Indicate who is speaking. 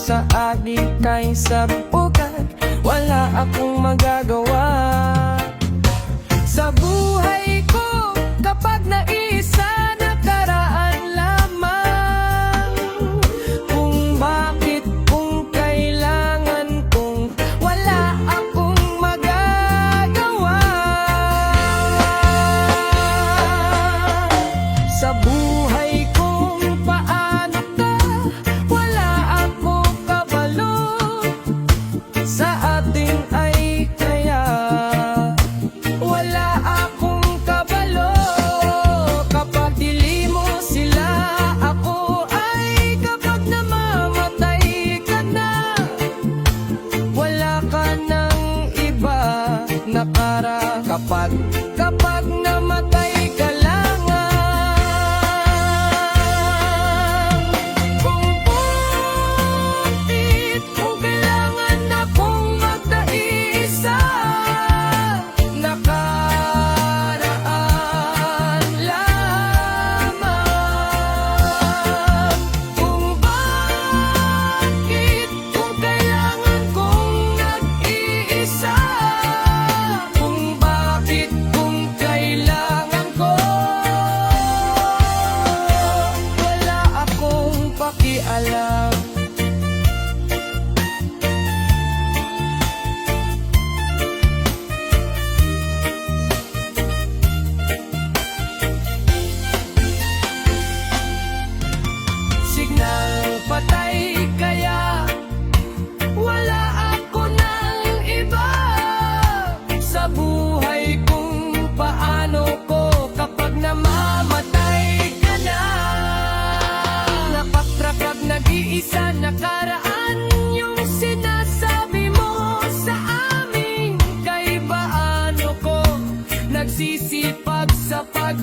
Speaker 1: sa adik kay sapukat, wala akong magagawa. Sa buhay ko, kapag naisa, nakaraan lamang. Kung bakit, kung kailangan, kung wala akong magagawa. Sa buhay kong paano ka, wala ako kabalo. Sa ating ay kaya wala akong kabalo. Kapag dili mo sila, ako ay kapag namamatay ka na, wala ka ng iba na para. Kapag namatay ka lang, kung bakit, kung kailangan akong magkaisa, nakaraan lamang. Kung bakit, kung kailangan kong nag-iisa, kung bakit, kung kailangan ko, wala akong pakialam. Signal patay kaya wala ako ng iba. Sa buhay kung paano ko kapag namamatay ka na, napaktrapag nag-iisa, nakaraan yung sinasabi mo sa amin. Kay paano ko nagsisipag sa pag